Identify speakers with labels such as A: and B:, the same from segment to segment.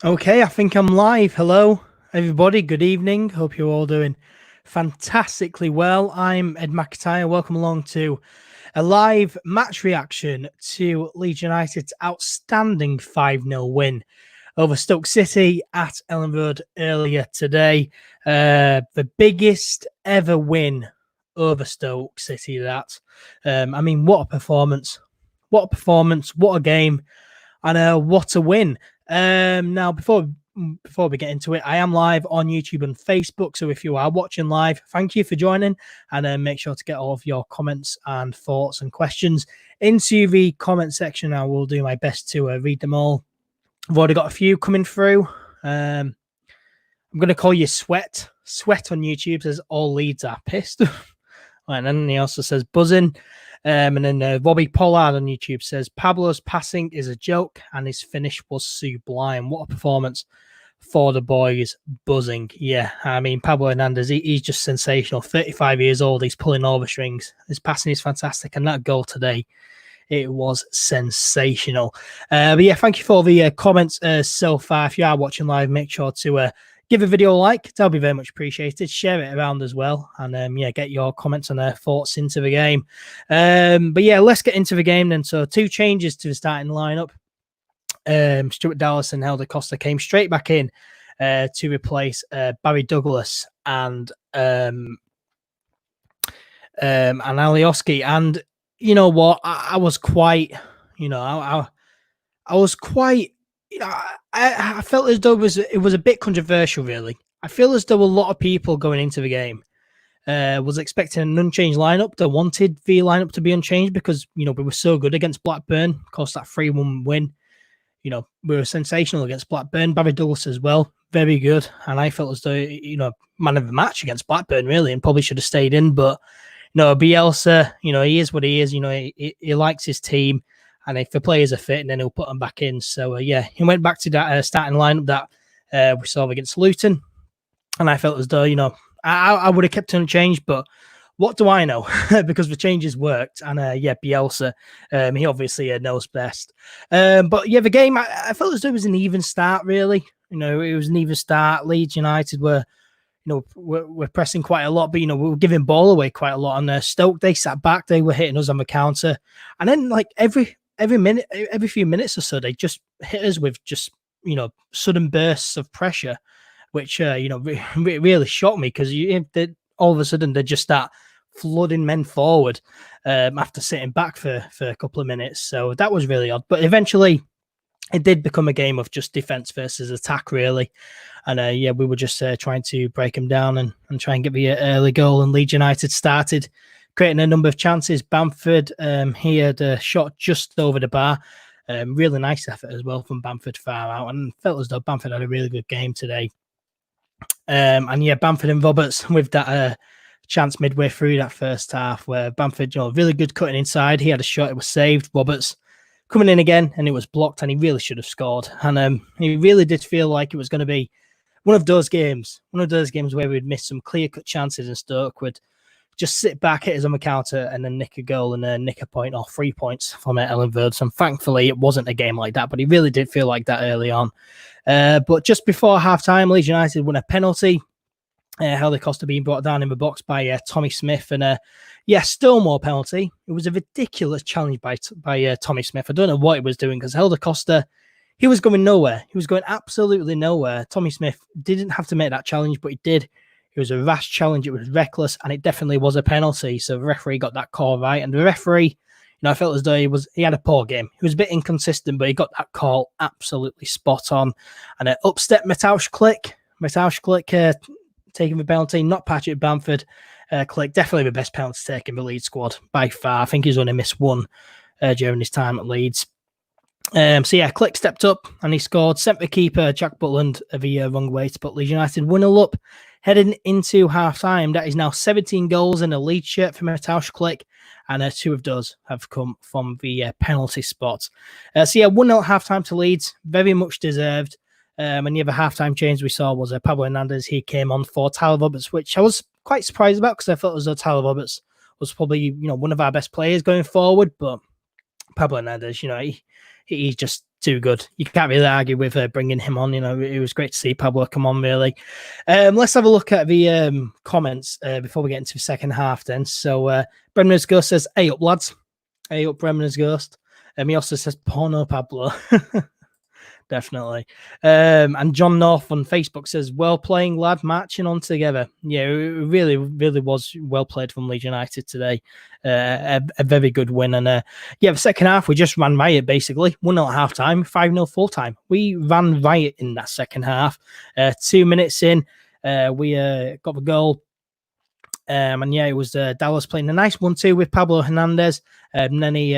A: Okay, I think I'm live. Hello, everybody. Good evening. Hope you're all doing fantastically well. I'm NkGhTg. Welcome along to a live match reaction to Leeds United's outstanding 5-0 win over Stoke City at Ellen Road earlier today. The biggest ever win over Stoke City. What a performance. What a performance. What a game. And what a win. Now, before we get into it, I am live on YouTube and Facebook. So if you are watching live, thank you for joining. And make sure to get all of your comments and thoughts and questions into the comment section. I will do my best to read them all. I've already got a few coming through. I'm going to call you Sweat. Sweat on YouTube says all Leeds are pissed. And then he also says buzzing. And then Robbie Pollard on YouTube says Pablo's passing is a joke and his finish was sublime. What a performance for the boys. Buzzing. Yeah, I mean, Pablo Hernandez, he's just sensational. 35 years old. He's pulling all the strings. His passing is fantastic. And that goal today, it was sensational. But yeah, thank you for the comments so far. If you are watching live, make sure to give a video a like. That'll be very much appreciated. Share it around as well. And yeah, get your comments and thoughts into the game. But yeah, let's get into the game then. So 2 changes to the starting lineup. Stuart Dallas and Helder Costa came straight back in to replace Barry Douglas and Alioski. And you know what? I was quite, I was quite, I felt as though it was a bit controversial, really. I feel as though a lot of people going into the game was expecting an unchanged lineup. They wanted the lineup to be unchanged because, we were so good against Blackburn. Of course, that 3-1 win, we were sensational against Blackburn. Barry Douglas as well, very good. And I felt as though, man of the match against Blackburn, really, and probably should have stayed in. But, Bielsa, he is what he is. He likes his team. And if the players are fit, then he'll put them back in. So, yeah, he went back to that starting lineup that we saw against Luton. And I felt as though, I would have kept it unchanged. But what do I know? Because the changes worked. And, yeah, Bielsa, he obviously knows best. But, yeah, the game, I felt as though it was an even start, really. It was an even start. Leeds United were, we're pressing quite a lot, but, we were giving ball away quite a lot. And Stoke, they sat back. They were hitting us on the counter. And then, like, every few minutes or so, they just hit us with just, sudden bursts of pressure, which, really shocked me because all of a sudden they just start flooding men forward after sitting back for a couple of minutes. So that was really odd. But eventually it did become a game of just defense versus attack, really. And yeah, we were just trying to break them down and try and get the early goal. And Leeds United started creating a number of chances. Bamford, he had a shot just over the bar. Really nice effort as well from Bamford far out. And felt as though Bamford had a really good game today. And yeah, Bamford and Roberts with that chance midway through that first half where Bamford, really good cutting inside. He had a shot, it was saved. Roberts coming in again and it was blocked and he really should have scored. And he really did feel like it was going to be one of those games where we'd miss some clear-cut chances and Stoke would just sit back, hit us on the counter, and then nick a goal and nick a point or 3 points from Ellen Road. And thankfully, it wasn't a game like that, but he really did feel like that early on. But just before half-time, Leeds United won a penalty. Helder Costa being brought down in the box by Tommy Smith. And Stonewall penalty. It was a ridiculous challenge by Tommy Smith. I don't know what he was doing because Helder Costa, he was going nowhere. He was going absolutely nowhere. Tommy Smith didn't have to make that challenge, but he did. It was a rash challenge. It was reckless, and it definitely was a penalty. So the referee got that call right. And the referee, I felt as though he had a poor game. He was a bit inconsistent, but he got that call absolutely spot on. And upstep Mateusz Klich. Mateusz Klich taking the penalty, not Patrick Bamford. Klich, definitely the best penalty taker in the Leeds squad by far. I think he's only missed one during his time at Leeds. So yeah, Klich stepped up and he scored, sent the keeper Jack Butland the wrong way to put Leeds United 1-0 up, heading into half-time. That is now 17 goals in a Leeds shirt from Mateusz Klich, and 2 of those have come from the penalty spot. So yeah, 1-0 half-time to Leeds, very much deserved. And the other half-time change we saw was Pablo Hernandez. He came on for Tyler Roberts, which I was quite surprised about because I felt as though Tyler Roberts was probably one of our best players going forward, but Pablo Hernandez, he's just too good. You can't really argue with bringing him on. You know, it was great to see Pablo come on, really. Let's have a look at the comments before we get into the second half then. So Bremner's Ghost says, "Hey up, lads. Hey up, Bremner's Ghost." He also says, "Porno Pablo." Definitely. And John North on Facebook says, "Well playing, lad, marching on together." Yeah, it really, really was well played from Leeds United today. A very good win. And the second half, we just ran riot, basically. 1-0 at half time, 5-0 full time. We ran riot in that second half. 2 minutes in, we got the goal. And it was Dallas playing a nice 1-2 with Pablo Hernandez. And then he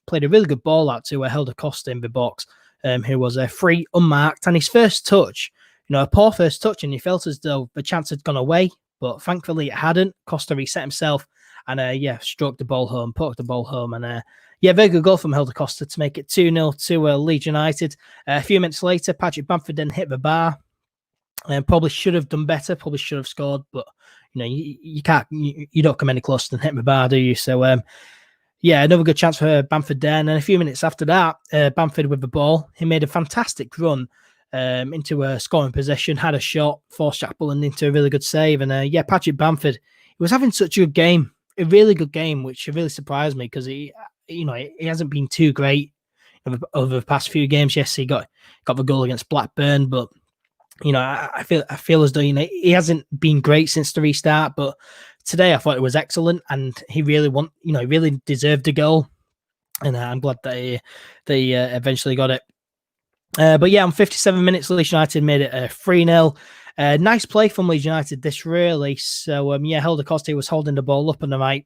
A: played a really good ball out to Helder Costa in the box. Who was free, unmarked, and his first touch, a poor first touch, and he felt as though the chance had gone away, but thankfully it hadn't. Costa reset himself and, stroked the ball home, poked the ball home, and, very good goal from Helder Costa to make it 2-0 to Leeds United. A few minutes later, Patrick Bamford then hit the bar, and probably should have done better, probably should have scored, but, you can't, you don't come any closer than hit the bar, do you? So, another good chance for Bamford there. And then a few minutes after that, Bamford with the ball, he made a fantastic run into a scoring position, had a shot, forced Jack Bullen into a really good save. And Patrick Bamford, he was having such a good game, a really good game, which really surprised me because he hasn't been too great over the past few games. Yes, he got the goal against Blackburn, but I feel as though he hasn't been great since the restart, but today I thought it was excellent, and he really really deserved a goal, and I'm glad that he eventually got it. But on 57 minutes, Leeds United made it 3-0. Nice play from Leeds United, this really. So Helder Costa was holding the ball up on the right,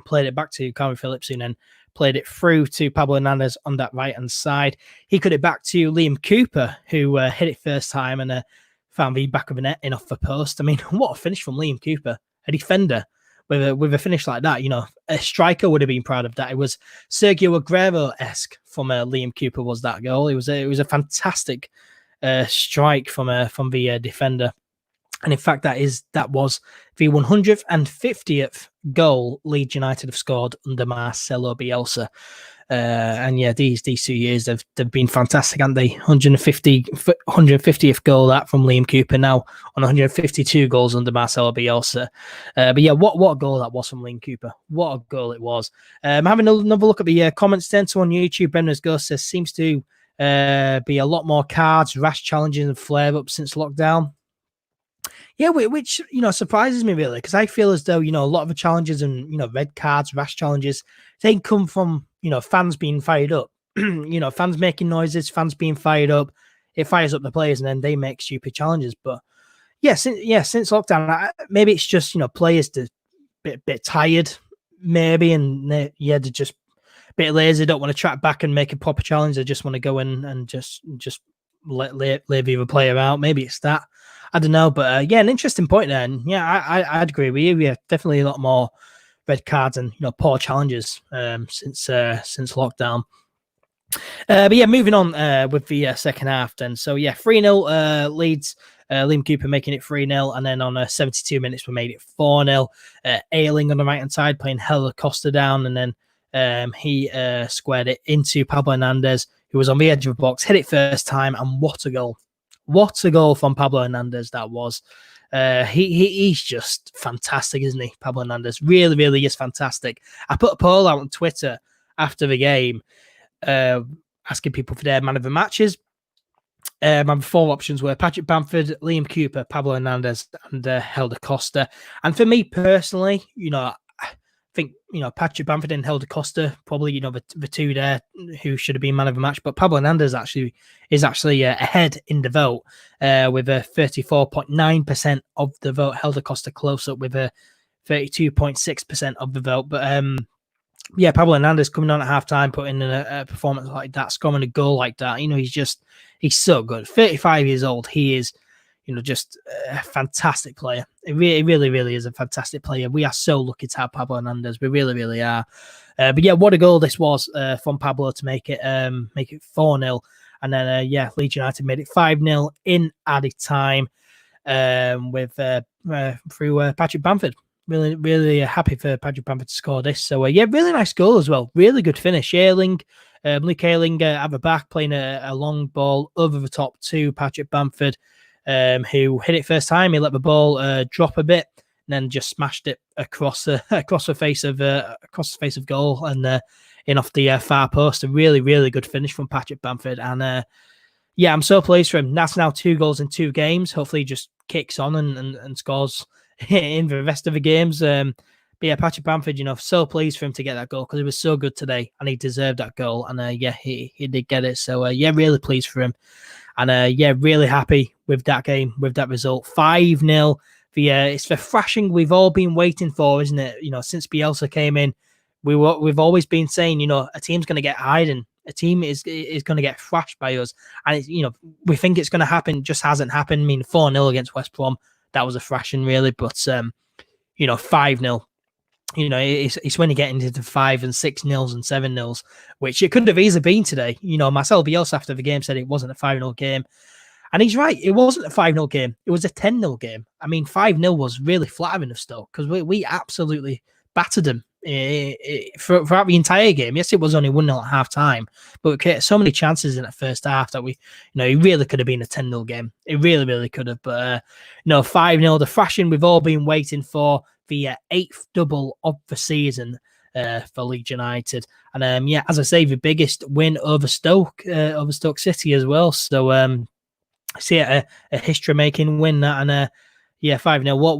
A: played it back to Calvin Phillips, and then played it through to Pablo Hernandez on that right-hand side. He cut it back to Liam Cooper, who hit it first time and found the back of the net in off the post. I mean, what a finish from Liam Cooper, a defender with a finish like that. A striker would have been proud of that. It was Sergio Aguero-esque from Liam Cooper was that goal. It was a fantastic strike from the defender. And in fact, that was the 150th goal Leeds United have scored under Marcelo Bielsa. These 2 years they've been fantastic, haven't they? 150th goal that from Liam Cooper, now on 152 goals under Marcelo Bielsa. What a goal that was from Liam Cooper. What a goal it was. Having another look at the comments then. So on YouTube, Brenner's Ghost says, seems to be a lot more cards, rash challenges and flare-ups since lockdown. Yeah, which surprises me really, because I feel as though a lot of the challenges and red cards, rash challenges, they come from fans being fired up, fans making noises, fans being fired up. It fires up the players, and then they make stupid challenges. But since lockdown, maybe it's just players a bit tired, maybe, and they're just a bit lazy, don't want to track back and make a proper challenge. They just want to go in and just leave the other player out. Maybe it's that. I don't know, but an interesting point there. And I'd agree with you. Yeah, definitely a lot more red cards and poor challenges since lockdown. Moving on with the second half then. So 3-0 Leeds. Liam Cooper making it 3-0, and then on 72 minutes we made it 4-0. Ayling on the right hand side playing Helder Costa down, and then he squared it into Pablo Hernandez, who was on the edge of the box, hit it first time, and what a goal! What a goal from Pablo Hernandez that was. He's just fantastic, isn't he? Pablo Hernandez really, really is fantastic. I put a poll out on Twitter after the game asking people for their man of the matches. My 4 options were Patrick Bamford, Liam Cooper, Pablo Hernandez, and Helder Costa. And for me personally, I think Patrick Bamford and Helder Costa probably the two there who should have been man of the match, but Pablo Hernandez is actually ahead in the vote with a 34.9% of the vote. Helder Costa close up with a 32.6% of the vote. But Pablo Hernandez coming on at halftime, putting in a performance like that, scoring a goal like that. He's so good. 35 years old, he is. Just a fantastic player. It really, really is a fantastic player. We are so lucky to have Pablo Hernandez. We really, really are. What a goal this was from Pablo to make it 4-0. And then, Leeds United made it 5-0 in added time through Patrick Bamford. Really, really happy for Patrick Bamford to score this. So, really nice goal as well. Really good finish. Ayling Luke Ayling at the back playing a long ball over the top to Patrick Bamford, who hit it first time. He let the ball drop a bit and then just smashed it across the face of goal and in off the far post. A really, really good finish from Patrick Bamford. And yeah, I'm so pleased for him. That's now 2 goals in 2 games. Hopefully he just kicks on and scores in the rest of the games. But yeah, Patrick Bamford, so pleased for him to get that goal because he was so good today and he deserved that goal. And yeah, he did get it. So yeah, really pleased for him. And yeah, really happy with that game, with that result. 5-0. It's the thrashing we've all been waiting for, isn't it? Since Bielsa came in, we've always been saying, a team's going to get hiding. A team is going to get thrashed by us. And, we think it's going to happen. Just hasn't happened. I mean, 4-0 against West Brom. That was a thrashing, really. But, 5-0. It's when you get into the 5 and 6-0 and 7-0, which it could have easily been today. Marcel Bielsa after the game said it wasn't a 5-0 game. And he's right. It wasn't a 5-0 game. It was a 10-0 game. I mean, 5-0 was really flattering of Stoke because we absolutely battered them throughout the entire game. Yes, it was only 1-0 at half time, but we created so many chances in that first half that it really could have been a 10-0 game. It really, really could have. But 5-0, the thrashing we've all been waiting for, the 8th double of the season for Leeds United. And yeah, as I say, the biggest win over Stoke City as well. So I see it a history-making win that, and yeah, 5-0. What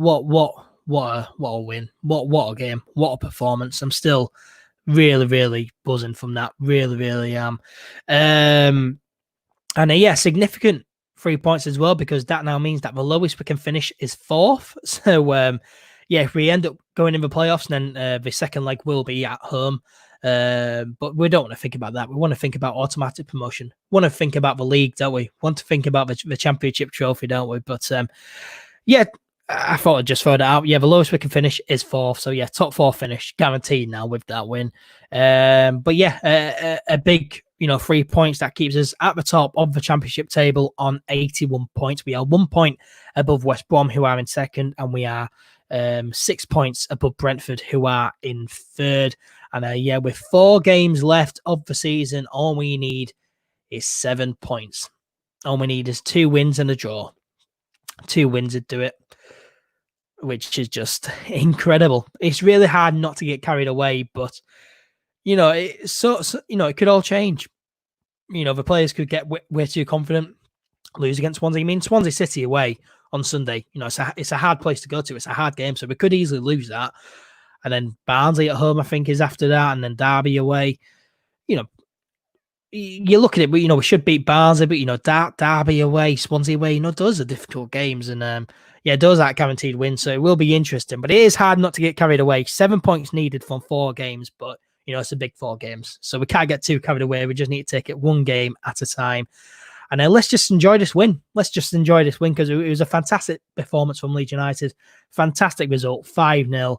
A: a win! What a game! What a performance! I'm still really, really buzzing from that. Really, really am. And yeah, significant 3 points as well because that now means that the lowest we can finish is 4th. So yeah, if we end up going in the playoffs, then the second leg will be at home. But we don't want to think about that. We want to think about automatic promotion. We want to think about the league, don't we? We want to think about the championship trophy, don't we? But yeah, I thought I'd just throw that out. Yeah, the lowest we can finish is 4th. So yeah, top 4 finish guaranteed now with that win. But yeah, a big 3 points that keeps us at the top of the championship table on 81 points. We are 1 point above West Brom, who are in second, and we are 6 points above Brentford, who are in third. And yeah, with 4 games left of the season, all we need is 7 points. All we need is 2 wins and a draw. 2 wins would do it, which is just incredible. It's really hard not to get carried away, but it could all change. The players could get way too confident, lose against Swansea. I mean, Swansea City away on Sunday. It's a hard place to go to. It's a hard game, so we could easily lose that. And then Barnsley at home, I think, is after that, and then Derby away. You look at it, but we should beat Barnsley, but Derby away, Swansea away, those are difficult games, and yeah, those aren't guaranteed wins, so it will be interesting. But it is hard not to get carried away. 7 points needed from 4 games, but it's a big 4 games, so we can't get too carried away. We just need to take it 1 game at a time. And let's just enjoy this win. Let's just enjoy this win because it was a fantastic performance from Leeds United. Fantastic result, 5-0.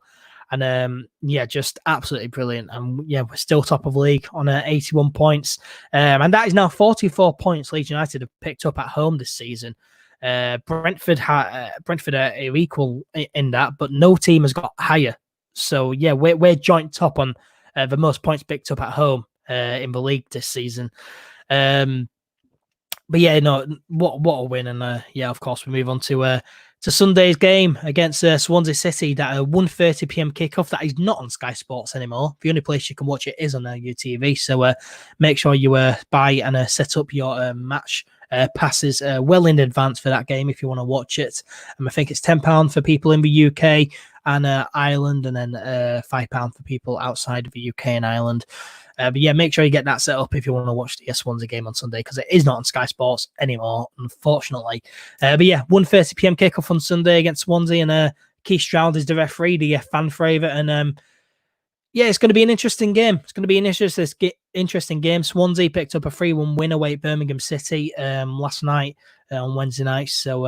A: And yeah, just absolutely brilliant. And yeah, we're still top of the league on 81 points. And that is now 44 points Leeds United have picked up at home this season. Brentford are equal in that, but no team has got higher. So yeah, we're joint top on the most points picked up at home in the league this season. But yeah, what a win. And yeah, of course, we move on to Sunday's game against Swansea City, that 1:30 p.m. kickoff. That is not on Sky Sports anymore. The only place you can watch it is on UTV. So make sure you buy and set up your match passes well in advance for that game if you want to watch it. I think it's £10 for people in the UK and Ireland, and then £5 for people outside of the UK and Ireland. But yeah, make sure you get that set up if you want to watch the Swansea game on Sunday, because it is not on Sky Sports anymore, unfortunately. But yeah, 1:30 p.m. kickoff on Sunday against Swansea, and Keith Stroud is the referee, the fan favourite. And yeah, it's going to be an interesting game. It's going to be an interesting game. Swansea picked up a 3-1 win away at Birmingham City last night on Wednesday night. So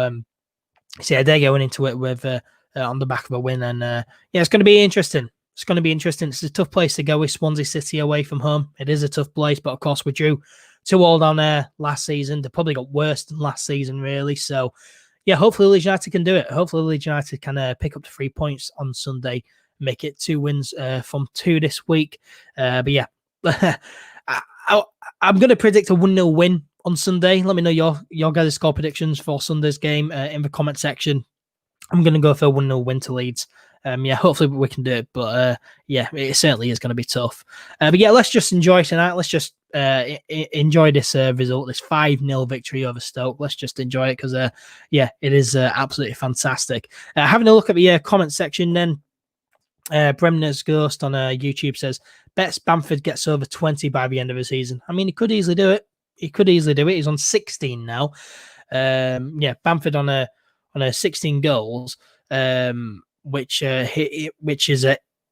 A: yeah, they're going into it with on the back of a win, and yeah, it's going to be interesting. It's going to be interesting. It's a tough place to go with Swansea City away from home. It is a tough place, but of course we drew 2-2 down there last season. They probably got worse than last season, really. So yeah, hopefully Leeds United can do it. Hopefully Leeds United can pick up the 3 points on Sunday, make it 2 wins from 2 this week. But yeah, I'm going to predict a 1-0 win on Sunday. Let me know your guys' score predictions for Sunday's game in the comment section. I'm going to go for a 1-0 win to Leeds. Hopefully we can do it. But it certainly is going to be tough. But yeah, let's just enjoy tonight. Let's just enjoy this result, this 5-0 victory over Stoke. Let's just enjoy it because, it is absolutely fantastic. Having a look at the comment section then, Bremner's Ghost on YouTube says, bets Bamford gets over 20 by the end of the season. I mean, he could easily do it. He's on 16 now. Bamford on a 16 goals, which is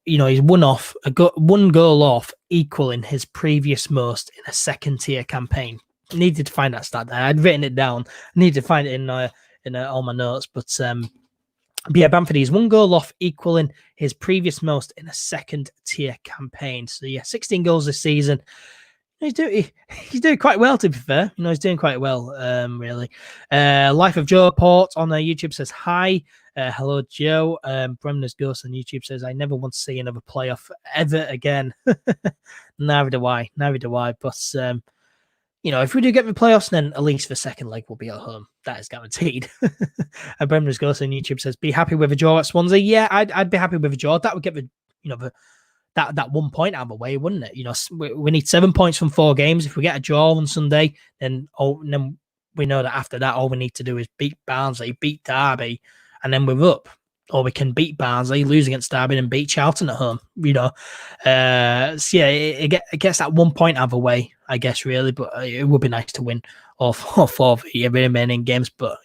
A: he's one goal off, equaling his previous most in a second tier campaign. Needed to find that stat there. I'd written it down. Needed to find it in all my notes, but Bamford is one goal off, equaling his previous most in a second tier campaign. So 16 goals this season. He's doing quite well, to be fair. He's doing quite well, really. Life of Joe Port on YouTube says, hi. Hello, Joe. Bremner's Ghost on YouTube says, I never want to see another playoff ever again. Neither do I. But, if we do get the playoffs, then at least the second leg will be at home. That is guaranteed. And Bremner's Ghost on YouTube says, be happy with a draw at Swansea. Yeah, I'd be happy with a draw. That would get that 1 point out of the way, wouldn't it? We need 7 points from 4 games. If we get a draw on Sunday, then we know that after that, all we need to do is beat Barnsley, beat Derby, and then we're up. Or we can beat Barnsley, lose against Derby, and beat Charlton at home. It gets that 1 point out of the way, I guess, really. But it would be nice to win all 4 of the remaining games. But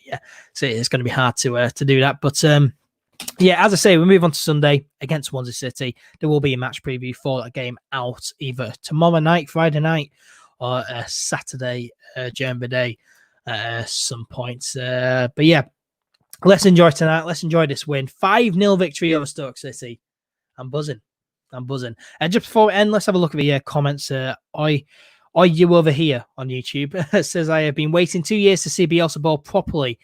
A: so it's going to be hard to do that. But as I say, we move on to Sunday against Swansea City. There will be a match preview for that game out either tomorrow night, Friday night, or Saturday during the day at some point. Let's enjoy tonight. Let's enjoy this win. 5-0 victory over Stoke City. I'm buzzing. And just before we end, let's have a look at the comments. Are you over here on YouTube? Says, I have been waiting 2 years to see Bielsa ball properly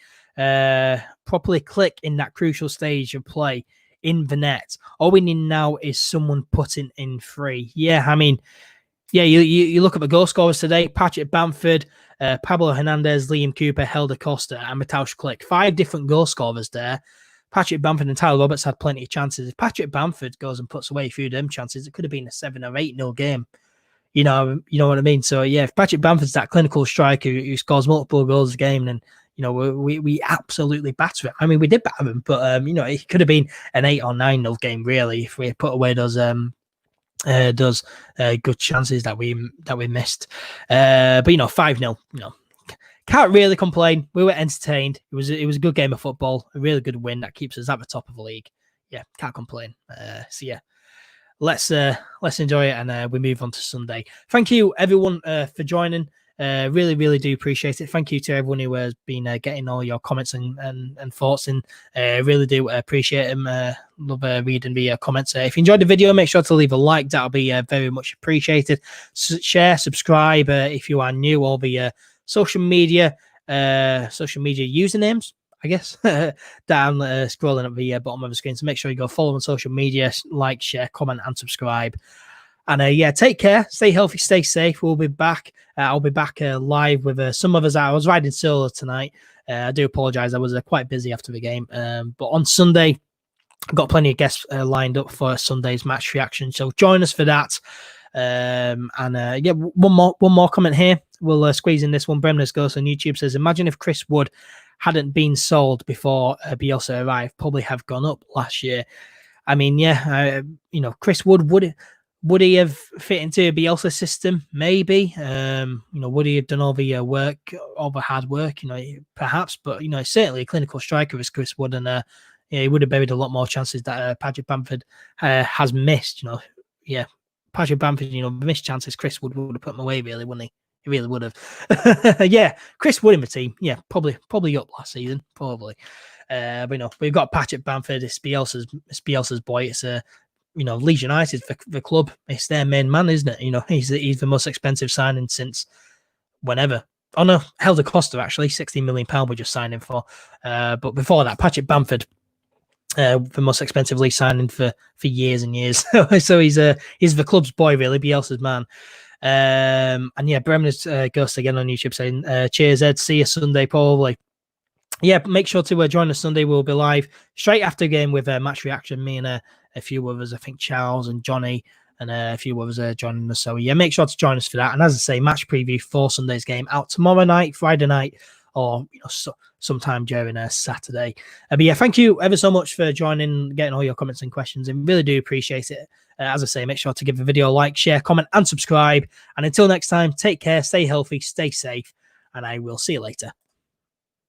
A: click in that crucial stage of play in the net. All we need now is someone putting in 3. You look at the goal scorers today: Patrick Bamford, Pablo Hernandez, Liam Cooper, Helder Costa, and Mateusz Klich. 5 different goal scorers there. Patrick Bamford and Tyler Roberts had plenty of chances. If Patrick Bamford goes and puts away a few of them chances, it could have been a 7 or 8-0 game. You know what I mean? So if Patrick Bamford's that clinical striker who scores multiple goals a game, then we absolutely batter it. I mean, we did batter him, but it could have been an 8 or 9-0 game really if we put away those good chances that we missed. But 5-0, can't really complain. We were entertained. It was a good game of football, a really good win that keeps us at the top of the league. Can't complain. Let's enjoy it, and we move on to Sunday. Thank you everyone for joining. Really, really do appreciate it. Thank you to everyone who has been getting all your comments and thoughts in. Really do appreciate them. Love reading the comments. If you enjoyed the video, make sure to leave a like. That'll be very much appreciated. Share, subscribe if you are new. All the social media usernames, I guess, down scrolling at the bottom of the screen. So make sure you go follow on social media, like, share, comment, and subscribe. And take care, stay healthy, stay safe. We'll be back. I'll be back live with some of us. I was riding solo tonight. I do apologize. I was quite busy after the game. But on Sunday, I've got plenty of guests lined up for Sunday's match reaction. So join us for that. One more comment here. We'll squeeze in this one. Bremner's Ghost on YouTube says, imagine if Chris Wood hadn't been sold before Bielsa arrived, probably have gone up last year. I mean, Chris Wood would he have fit into a Bielsa system? Maybe. Would he have done all the work, all the hard work? Perhaps. But certainly a clinical striker is Chris Wood, and he would have buried a lot more chances that Patrick Bamford has missed. Patrick Bamford, missed chances. Chris Wood would have put them away, really, wouldn't he? He really would have. Chris Wood in the team. Probably up last season, probably. But we've got Patrick Bamford. It's Bielsa's boy. It's Leeds United, the club. It's their main man, isn't it? He's the most expensive signing since whenever. Oh no, Helder Costa actually, £16 million we're just signing for. But before that, Patrick Bamford, the most expensive league signing for years and years. So he's the club's boy, really, Bielsa's man. And yeah, Bremner's Ghost again on YouTube saying, cheers, Ed. See you Sunday, probably. Yeah, make sure to join us Sunday. We'll be live straight after game with match reaction. Me and a few others, I think Charles and Johnny and a few others are joining us. So yeah, make sure to join us for that. And as I say, match preview for Sunday's game out tomorrow night, Friday night, or sometime during Saturday. But yeah, thank you ever so much for joining, getting all your comments and questions, and really do appreciate it. As I say, make sure to give the video a like, share, comment, and subscribe. And until next time, take care, stay healthy, stay safe, and I will see you later.